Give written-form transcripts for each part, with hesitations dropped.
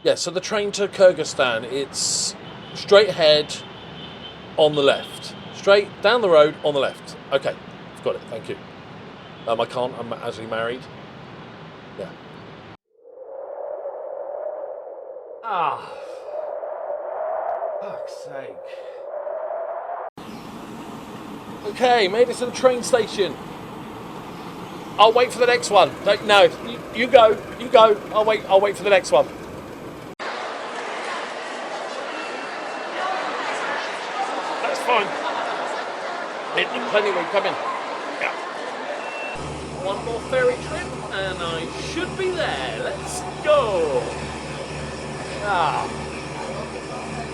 Yeah, so the train to Kyrgyzstan, it's straight ahead on the left. Straight down the road on the left. Okay, I've got it, thank you. I can't, I'm actually married. Yeah. Ah. Fuck's sake. Okay, made it to the train station. I'll wait for the next one. No, you go. I'll wait for the next one. That's fine. Plenty will come in. Yeah. One more ferry trip and I should be there. Let's go.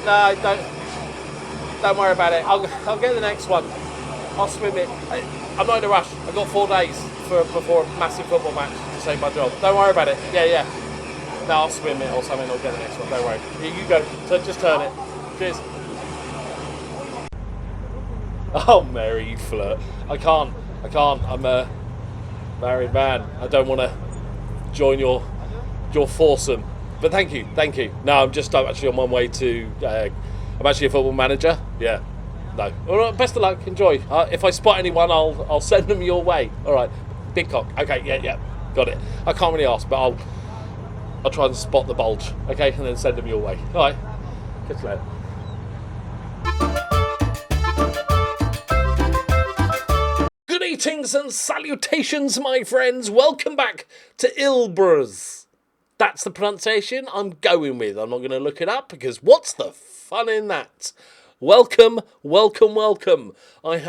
No, don't worry about it. I'll get the next one. I'll swim it. I'm not in a rush. I've got 4 days before a massive football match to save my job. Don't worry about it. Yeah. No, I'll swim it or something. I'll get the next one. Don't worry. You go. So just turn it. Cheers. Oh, Mary, you flirt. I can't. I'm a married man. I don't want to join your foursome. But thank you. No, I'm actually on my way to. I'm actually a football manager. Yeah. No. All right, best of luck. Enjoy. If I spot anyone, I'll send them your way. All right. Big cock. Okay. Yeah. Got it. I can't really ask, but I'll try and spot the bulge. Okay, and then send them your way. All right. Catch you later. Greetings and salutations, my friends. Welcome back to Ilbers. That's the pronunciation I'm going with. I'm not going to look it up because what's the fun in that? Welcome. I've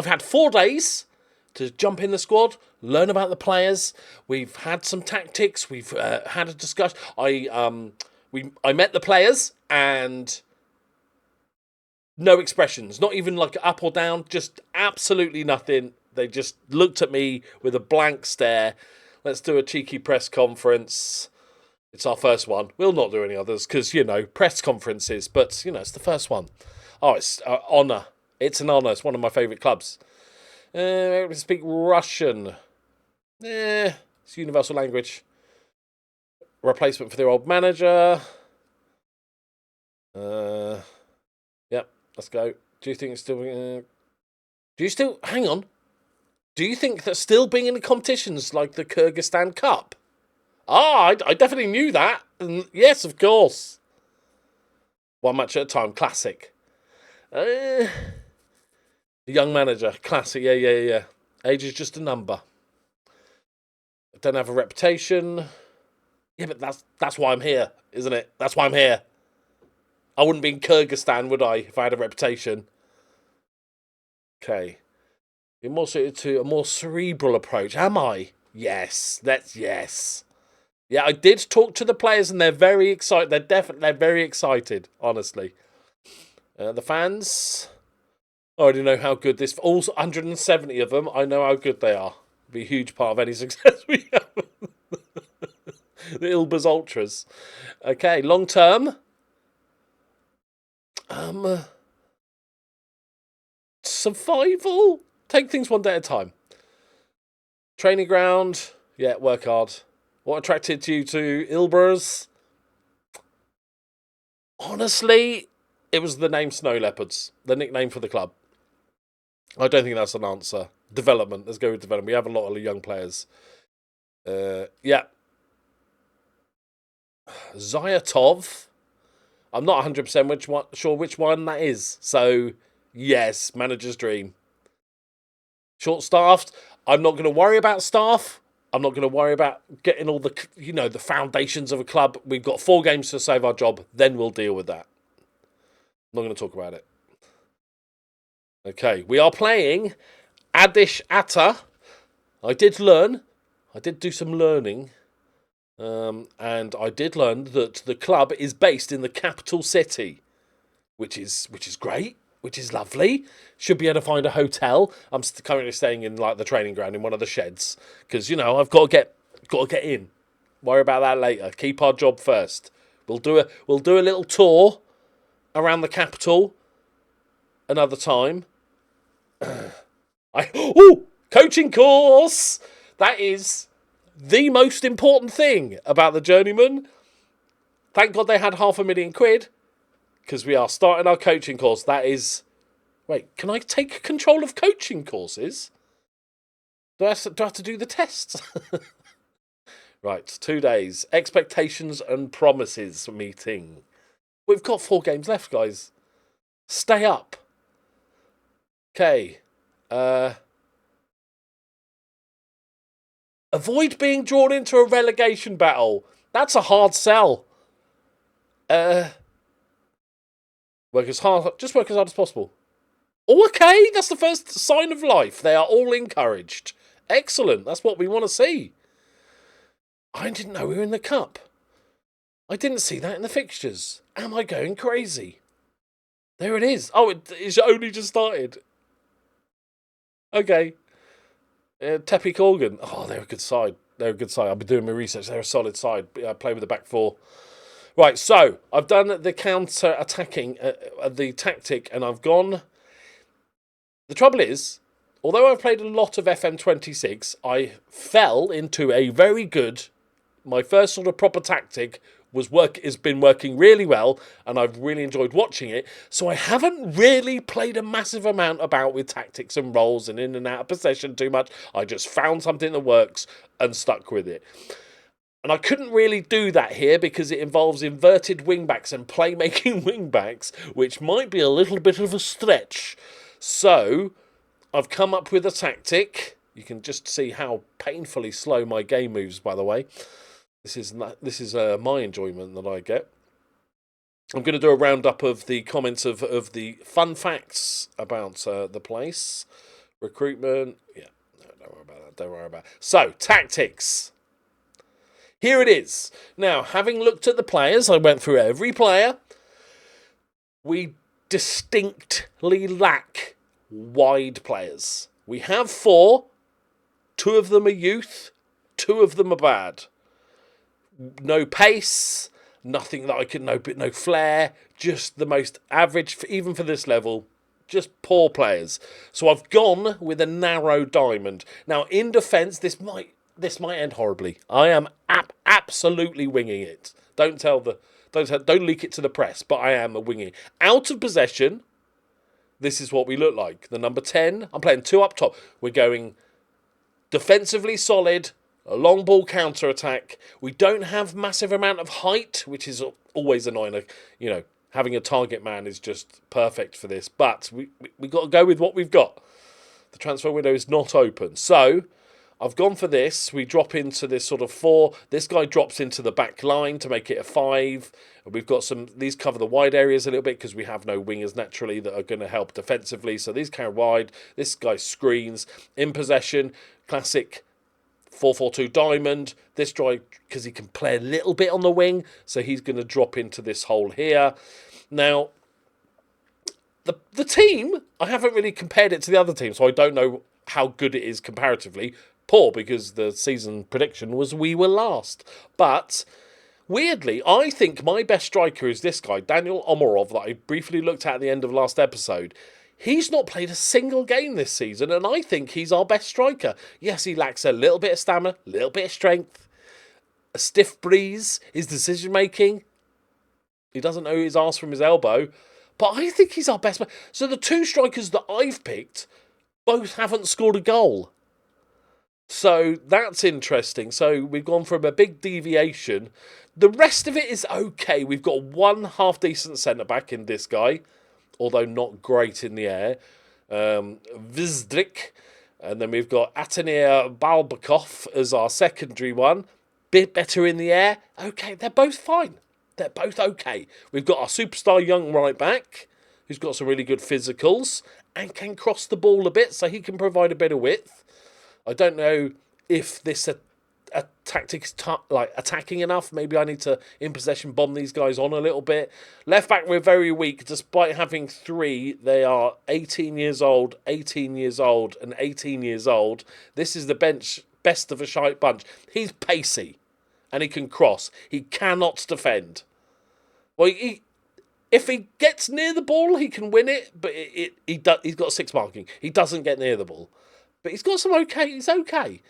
had 4 days to jump in the squad, learn about the players. We've had some tactics. We've had a discussion. I met the players and no expressions, not even like up or down, just absolutely nothing. They just looked at me with a blank stare. Let's do a cheeky press conference. It's our first one. We'll not do any others because, press conferences, but, it's the first one. Oh, it's an honour. It's an honour. It's one of my favourite clubs. We speak Russian. It's universal language. Replacement for their old manager. Yep, let's go. Do you think it's still... Hang on. Do you think that still being in the competitions like the Kyrgyzstan Cup? I definitely knew that. And yes, of course. One match at a time. Classic. The young manager. Classic. Yeah. Age is just a number. I don't have a reputation. Yeah, but that's why I'm here, isn't it? That's why I'm here. I wouldn't be in Kyrgyzstan, would I, if I had a reputation? Okay. You're more suited to a more cerebral approach. Am I? Yes. Yes. Yeah, I did talk to the players and they're very excited. They're very excited, honestly. The fans, I already know how good this... All 170 of them, I know how good they are. It'll be a huge part of any success we have. The Ilbers Ultras. Okay, long term. Survival. Take things one day at a time. Training ground. Yeah, work hard. What attracted you to Ilbers? Honestly, it was the name Snow Leopards, the nickname for the club. I don't think that's an answer. Development. Let's go with development. We have a lot of young players. Yeah. Zayatov. I'm not 100% sure which one that is. So, yes, manager's dream. Short-staffed. I'm not going to worry about staff. I'm not going to worry about getting all the, the foundations of a club. We've got 4 games to save our job. Then we'll deal with that. I'm not going to talk about it. Okay, we are playing Adish Ata. I did learn. I did do some learning. And I did learn that the club is based in the capital city, which is great, which is lovely. Should be able to find a hotel. I'm currently staying in the training ground in one of the sheds because I've got to get in. Worry about that later. Keep our job first. We'll do a little tour around the capital another time. Coaching course. That is the most important thing about the Journeyman. Thank God they had £500,000, because we are starting our coaching course. That is... Wait, can I take control of coaching courses? Do I have to do the tests? Right, 2 days. Expectations and promises meeting. We've got 4 games left, guys. Stay up. Okay. Avoid being drawn into a relegation battle. That's a hard sell. Work as hard. Just work as hard as possible. Oh, okay, that's the first sign of life. They are all encouraged. Excellent. That's what we want to see. I didn't know we were in the cup. I didn't see that in the fixtures. Am I going crazy? There it is. Oh, it's only just started. Okay. Tepi Corgan. Oh, they're a good side. They're a good side. I've been doing my research. They're a solid side. I play with the back 4. Right, so I've done the counter-attacking, the tactic, and I've gone... The trouble is, although I've played a lot of FM26, I fell into a very good... My first sort of proper tactic has been working really well, and I've really enjoyed watching it. So I haven't really played a massive amount about with tactics and roles and in and out of possession too much. I just found something that works and stuck with it. And I couldn't really do that here because it involves inverted wingbacks and playmaking wingbacks, which might be a little bit of a stretch. So I've come up with a tactic. You can just see how painfully slow my game moves, by the way. This is my enjoyment that I get. I'm going to do a roundup of the comments of the fun facts about the place. Recruitment. Yeah, no, don't worry about that. Don't worry about it. So, tactics. Here it is. Now, having looked at the players, I went through every player. We distinctly lack wide players. We have 4. 2 of them are youth. 2 of them are bad. No pace, nothing that I can no flair, just the most average, even for this level, just poor players. So I've gone with a narrow diamond. Now, in defence, this might end horribly. I am absolutely winging it. Don't leak it to the press, but I am winging it. Out of possession, this is what we look like. The number 10, I'm playing 2 up top. We're going defensively solid. A long ball counter-attack. We don't have massive amount of height, which is always annoying. You know, having a target man is just perfect for this. But we got to go with what we've got. The transfer window is not open. So, I've gone for this. We drop into this sort of 4. This guy drops into the back line to make it a 5. And we've got these cover the wide areas a little bit because we have no wingers naturally that are going to help defensively. So, these carry wide. This guy screens. In possession, classic 4-4-2 diamond. This guy, because he can play a little bit on the wing, so he's going to drop into this hole here. Now, the team, I haven't really compared it to the other team, so I don't know how good it is comparatively. Poor, because the season prediction was we were last. But, weirdly, I think my best striker is this guy, Daniel Omarov, that I briefly looked at the end of last episode. He's not played a single game this season, and I think he's our best striker. Yes, he lacks a little bit of stamina, a little bit of strength, a stiff breeze, his decision-making. He doesn't know his arse from his elbow, but I think he's our best player. So the 2 strikers that I've picked both haven't scored a goal. So that's interesting. So we've gone from a big deviation. The rest of it is okay. We've got 1 half-decent centre-back in this guy, although not great in the air. Vizdrik. And then we've got Atanir Balbakov as our secondary one. Bit better in the air. Okay, they're both fine. They're both okay. We've got our superstar young right back, who's got some really good physicals and can cross the ball a bit, so he can provide a bit of width. I don't know if this a tactic is attacking enough. Maybe I need to, in possession, bomb these guys on a little bit. Left back, we're very weak. Despite having 3, they are 18 years old, 18 years old, and 18 years old. This is the bench best of a shite bunch. He's pacey, and he can cross. He cannot defend. Well, if he gets near the ball, he can win it, but he's got 6 marking. He doesn't get near the ball. But he's got some okay. He's okay.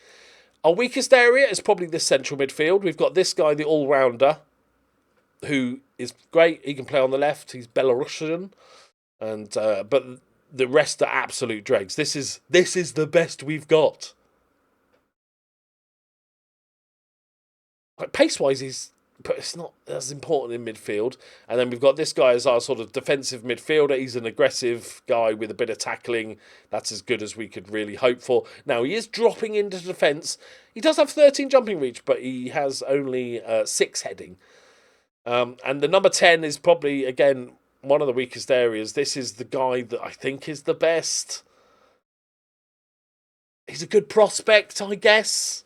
Our weakest area is probably this central midfield. We've got this guy, the all-rounder. who is great. He can play on the left. He's Belarusian, and but the rest are absolute dregs. This is the best we've got. Like pace-wise, but it's not as important in midfield. And then we've got this guy as our sort of defensive midfielder. He's an aggressive guy with a bit of tackling. That's as good as we could really hope for. Now, he is dropping into defence. He does have 13 jumping reach, but he has only 6 heading. And the number 10 is probably, again, one of the weakest areas. This is the guy that I think is the best. He's a good prospect, I guess.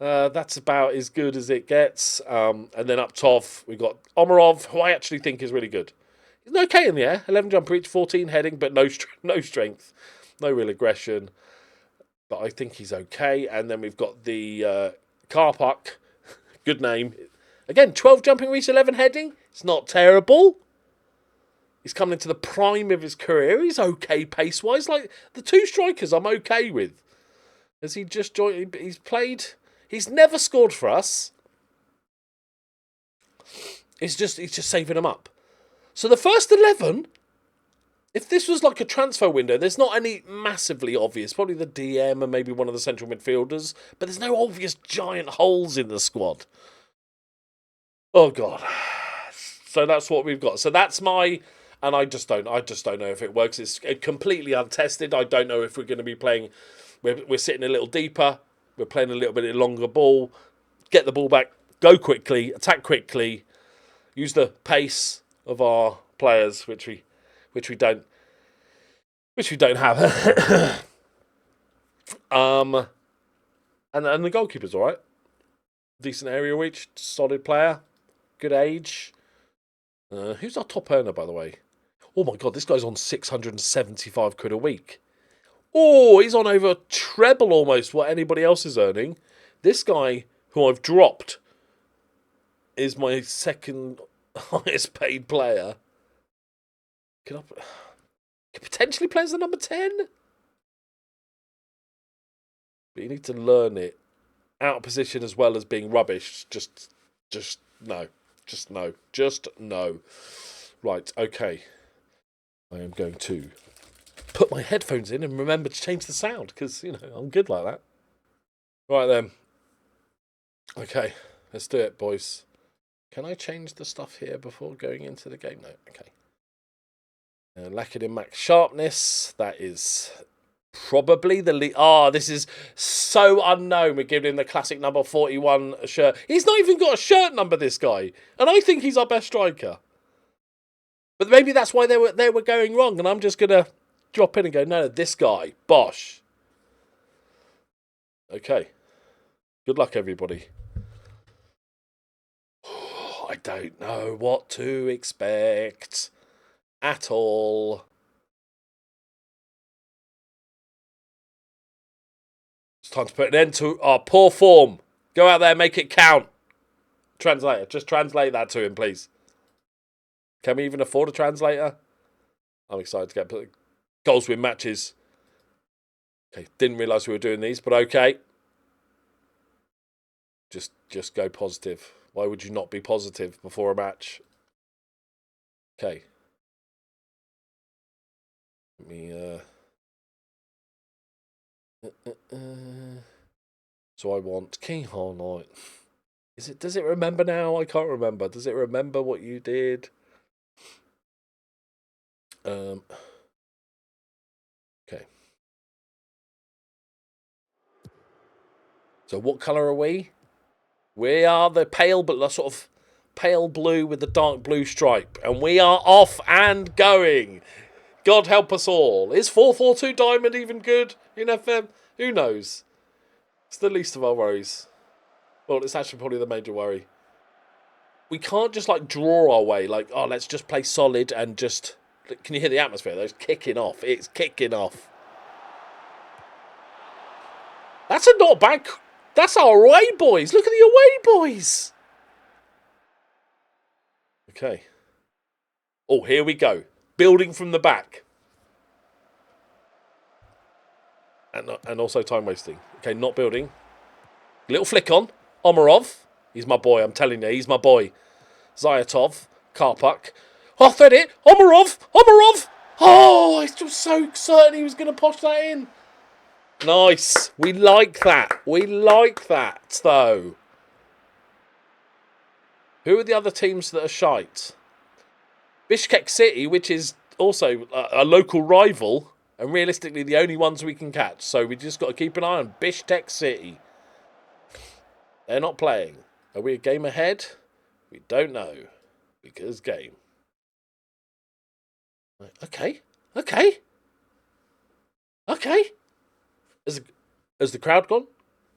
That's about as good as it gets. And then up top, we've got Omarov, who I actually think is really good. He's okay in the air. 11 jump reach, 14 heading, but no strength. No real aggression. But I think he's okay. And then we've got the Karpak. Good name. Again, 12 jumping reach, 11 heading. It's not terrible. He's coming into the prime of his career. He's okay pace-wise. Like, the 2 strikers I'm okay with. Has he just joined? He's played... He's never scored for us. He's just saving them up. So the first 11, if this was like a transfer window, there's not any massively obvious. Probably the DM and maybe one of the central midfielders. But there's no obvious giant holes in the squad. Oh, God. So that's what we've got. So that's my... And I just don't know if it works. It's completely untested. I don't know if we're going to be playing... We're sitting a little deeper. We're playing a little bit longer ball. Get the ball back. Go quickly. Attack quickly. Use the pace of our players, which we don't have. And the goalkeeper's all right. Decent area reach. Solid player. Good age. Who's our top earner, by the way? Oh my God, this guy's on 675 quid a week. Oh, he's on over treble almost what anybody else is earning. This guy, who I've dropped, is my second highest paid player. Could potentially play as the number 10? But you need to learn it. Out of position as well as being rubbish. Just no. Just no. Right, okay. I am going to put my headphones in and remember to change the sound because, I'm good like that. Right then. Okay, let's do it, boys. Can I change the stuff here before going into the game? No, okay. Lacking in max sharpness. That is probably the lead. This is so unknown. We're giving him the classic number 41 shirt. He's not even got a shirt number, this guy. And I think he's our best striker. But maybe that's why they were going wrong. And I'm just going to drop in and go, no, this guy. Bosh. Okay. Good luck, everybody. I don't know what to expect at all. It's time to put an end to our poor form. Go out there, make it count. Translator, just translate that to him, please. Can we even afford a translator? I'm excited to get goals win matches. Okay, didn't realise we were doing these, but okay. Just go positive. Why would you not be positive before a match? Okay. Let me So I want King Harnight. Does it remember now? I can't remember. Does it remember what you did? Okay. So what colour are we? We are the sort of pale blue with the dark blue stripe. And we are off and going. God help us all. Is 442 diamond even good in FM? Who knows? It's the least of our worries. Well, it's actually probably the major worry. We can't just draw our way. Let's just play solid and just... Can you hear the atmosphere? It's kicking off. It's kicking off. That's a not bad... That's our away boys. Look at the away boys. Okay. Oh, here we go. Building from the back. And also time wasting. Okay, not building. Little flick on. Omarov. He's my boy, I'm telling you. He's my boy. Zayatov, Karpuk. Oh, thread it. Omarov. Oh, I was so certain he was going to posh that in. Nice. We like that. We like that, though. Who are the other teams that are shite? Bishkek City, which is also a local rival, and realistically the only ones we can catch. So we just got to keep an eye on Bishkek City. They're not playing. Are we a game ahead? We don't know. Because game. Okay. Has the crowd gone?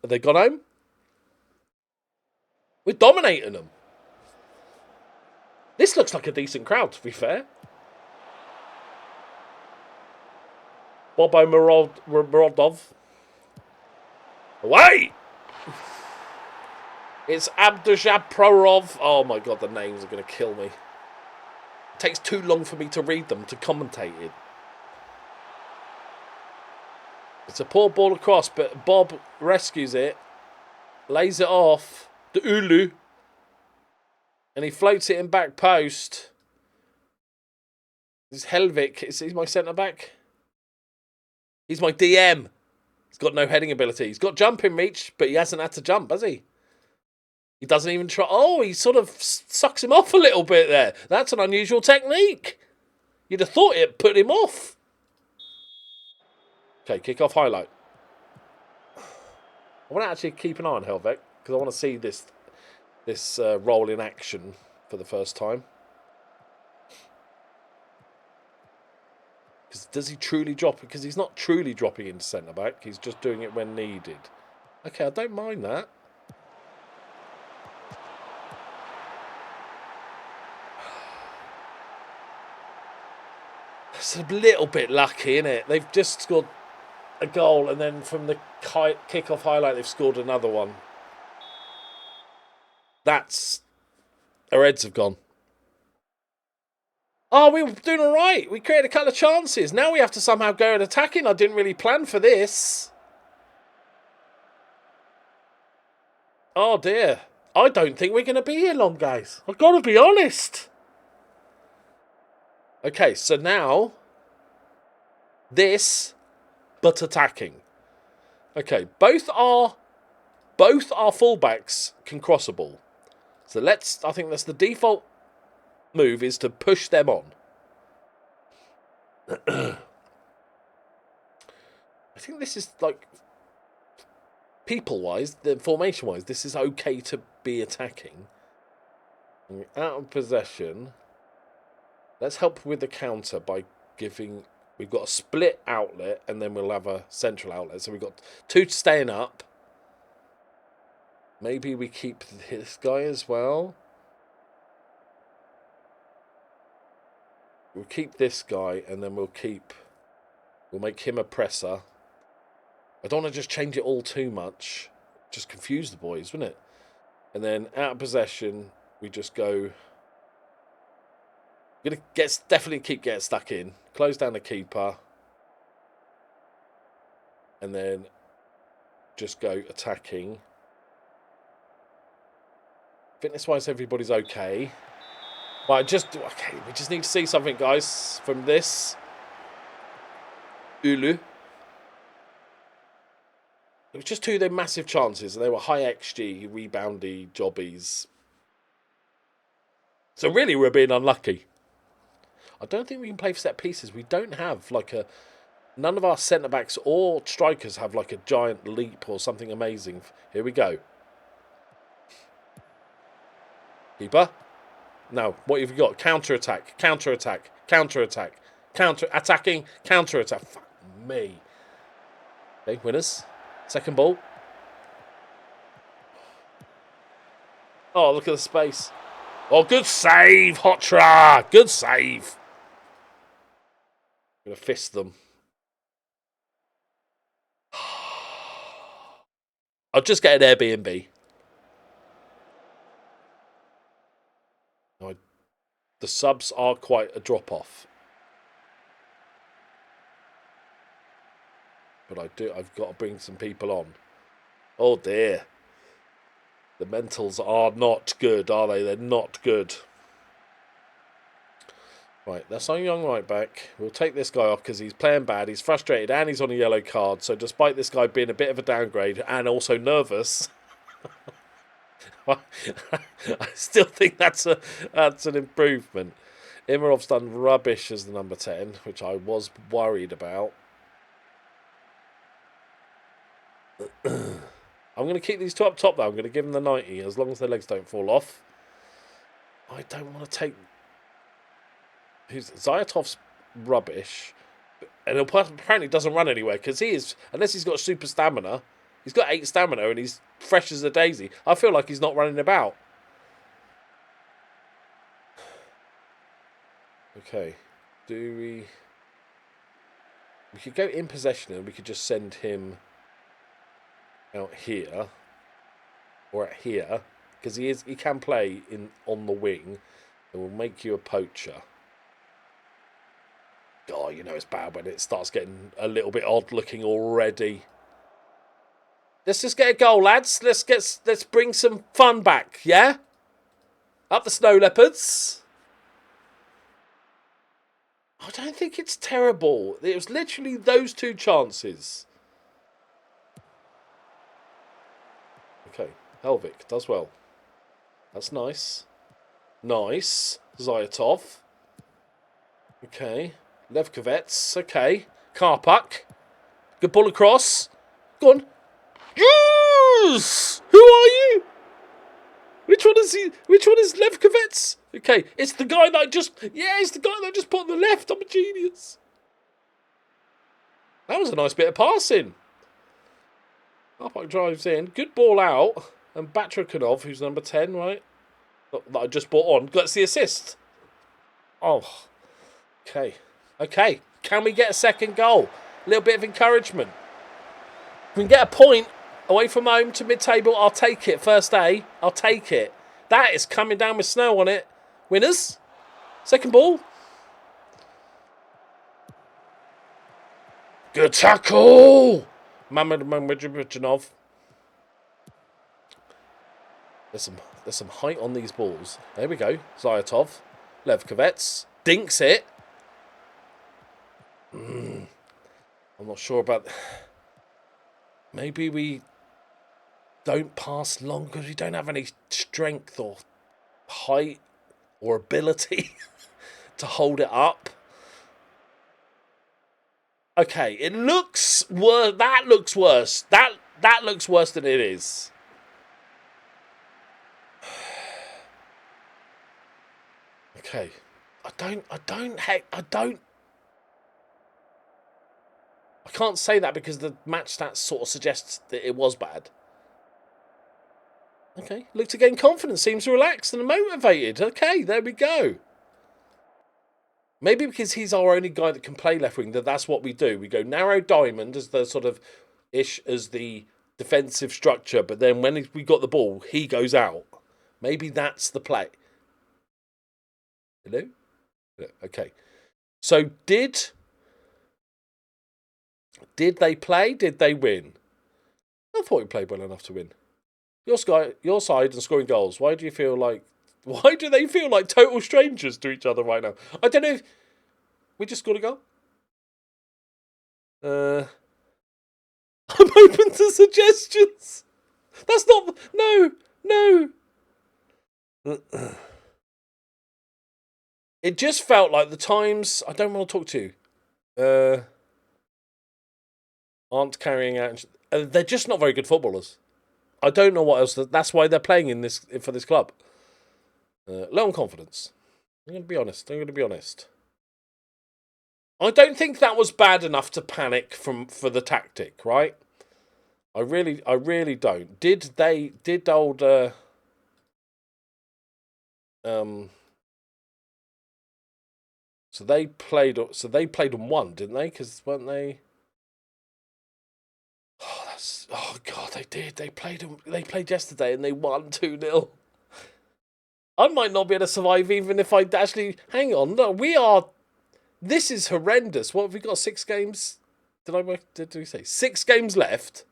Have they gone home? We're dominating them. This looks like a decent crowd, to be fair. Bobo Morodov. Away! It's Abdushaprorov. Oh my god, the names are going to kill me. It takes too long for me to read them, to commentate it. It's a poor ball across, but Bob rescues it. Lays it off. The Ulu. And he floats it in back post. This is Helvik. Is he my centre-back? He's my DM. He's got no heading ability. He's got jumping reach, but he hasn't had to jump, has he? He doesn't even try. Oh, he sort of sucks him off a little bit there. That's an unusual technique. You'd have thought it put him off. Okay, kick-off highlight. I want to actually keep an eye on Helvik, because I want to see this role in action for the first time. Because does he truly drop it? Because he's not truly dropping into centre-back. He's just doing it when needed. Okay, I don't mind that. It's a little bit lucky, isn't it? They've just scored a goal, and then from the kick-off highlight, they've scored another one. That's... Our heads have gone. Oh, we were doing all right. We created a couple of chances. Now we have to somehow go and attacking. I didn't really plan for this. Oh, dear. I don't think we're going to be here long, guys. I've got to be honest. Okay, so now... This, but attacking. Okay, both our fullbacks can cross a ball. So I think that's the default move, is to push them on. I think this is like, people-wise, the formation-wise, this is okay to be attacking. Out of possession. Let's help with the counter by giving... We've got a split outlet, and then we'll have a central outlet. So we've got two staying up. Maybe we keep this guy as well. We'll keep this guy, and then we'll make him a presser. I don't want to just change it all too much. Just confuse the boys, wouldn't it? And then out of possession, we just go... Gonna definitely keep getting stuck in. Close down the keeper. And then just go attacking. Fitness-wise, everybody's okay. But we just need to see something, guys, from this. Ulu. It was just two of their massive chances, and they were high XG, reboundy, jobbies. So really, we're being unlucky. I don't think we can play for set pieces. We don't have none of our centre-backs or strikers have like a giant leap or something amazing. Here we go. Keeper. No, what have you got? Counter-attack, counter-attack, counter-attack, counter-attacking, counter-attack. Fuck me. Okay, winners. Second ball. Oh, look at the space. Oh, good save, Hotra. Good save. I'm going to fist them. I'll just get an Airbnb. The subs are quite a drop-off. But I've got to bring some people on. Oh dear. The mentals are not good, are they? They're not good. Right, that's our young right back. We'll take this guy off because he's playing bad. He's frustrated and he's on a yellow card. So despite this guy being a bit of a downgrade and also nervous, I still think that's an improvement. Imarov's done rubbish as the number 10, which I was worried about. I'm going to keep these two up top, though. I'm going to give them the 90, as long as their legs don't fall off. I don't want to take... Zyatov's rubbish. And apparently doesn't run anywhere, because he is... Unless he's got super stamina. He's got 8 stamina, and he's fresh as a daisy. I feel like he's not running about. Okay. Do we... We could go in possession, and we could just send him... out here, or at here, because he can play on the wing, and will make you a poacher. Oh, you know it's bad when it starts getting a little bit odd looking already. Let's just get a goal, lads. Let's bring some fun back, yeah? Up the snow leopards. I don't think it's terrible. It was literally those 2 chances. Okay, Helvik does well. That's nice. Nice. Zayatov. Okay. Levkovets. Okay. Karpuk. Good ball across. Go on. Yes! Who are you? Which one is he? Which one is Levkovets? Okay, it's the guy that I just... Yeah, it's the guy that I just put on the left. I'm a genius. That was a nice bit of passing. Karpuk drives in. Good ball out. And Batrakanov, who's number 10, right? That I just brought on. Gets the assist. Oh. Okay. Okay. Can we get a second goal? A little bit of encouragement. If we can get a point away from home to mid-table, I'll take it. First day. I'll take it. That is coming down with snow on it. Winners. Second ball. Good tackle. Mamedjanov. There's some height on these balls. There we go. Zayatov. Levkovets. Dinks it. I'm not sure about... Maybe we don't pass long because we don't have any strength or height or ability to hold it up. Okay, it looks worse. That looks worse. That looks worse than it is. Okay, I can't say that because the match stats sort of suggests that it was bad. Okay, look to gain confidence, seems relaxed and motivated. Okay, there we go. Maybe because he's our only guy that can play left wing, that's what we do. We go narrow diamond as the sort of ish as the defensive structure, but then when we got the ball, he goes out. Maybe that's the play. Hello? Okay. So did they play? Did they win? I thought we played well enough to win. Your side and scoring goals. Why do they feel like total strangers to each other right now? I don't know if we just scored a goal. I'm open to suggestions. That's not... No. It just felt like the times... I don't want to talk to you. Aren't carrying out... they're just not very good footballers. I don't know what else... That's why they're playing for this club. Low on confidence. I'm going to be honest. I don't think that was bad enough to panic for the tactic, right? I really don't. Did old So they played and won, didn't they? Because weren't they? Oh God, they did. They played yesterday and they won 2-0. I might not be able to survive even if I actually... Hang on, no, we are... This is horrendous. What have we got? 6 games? Did we say 6 games left?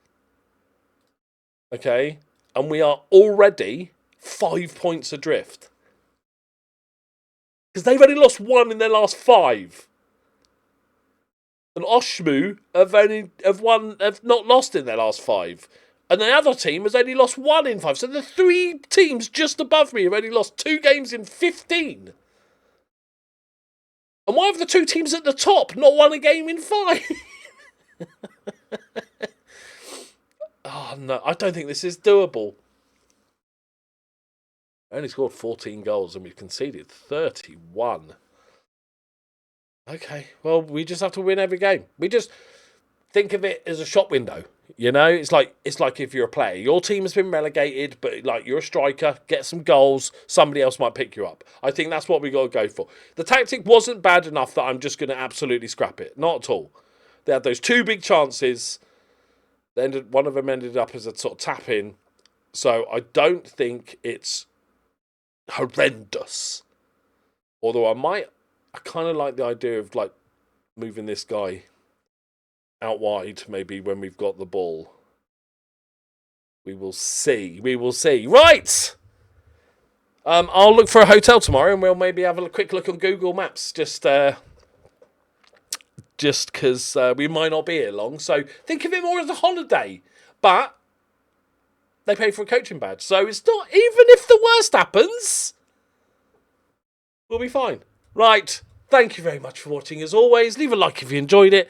Okay, and we are already 5 points adrift. Because they've only lost 1 in their last 5. And Oshmu have not lost in their last 5. And the other team has only lost 1 in 5. So the 3 teams just above me have only lost 2 games in 15. And why have the 2 teams at the top not won a game in 5? Oh, no. I don't think this is doable. I only scored 14 goals and we've conceded 31. Okay, well, we just have to win every game. We just think of it as a shop window. You know, it's like if you're a player, your team has been relegated, but like you're a striker, get some goals, somebody else might pick you up. I think that's what we got to go for. The tactic wasn't bad enough that I'm just going to absolutely scrap it. Not at all. They had those 2 big chances. One of them ended up as a sort of tap in. So I don't think it's horrendous. Although I kind of like the idea of like moving this guy out wide maybe when we've got the ball. We will see. We will see. Right! I'll look for a hotel tomorrow and we'll maybe have a quick look on Google Maps just because we might not be here long. So think of it more as a holiday. But they pay for a coaching badge. So it's not, even if the worst happens, we'll be fine. Right. Thank you very much for watching as always. Leave a like if you enjoyed it.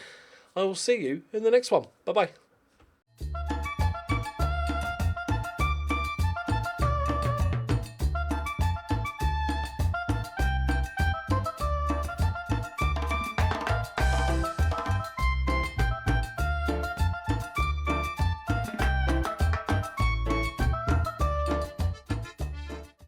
I will see you in the next one. Bye-bye.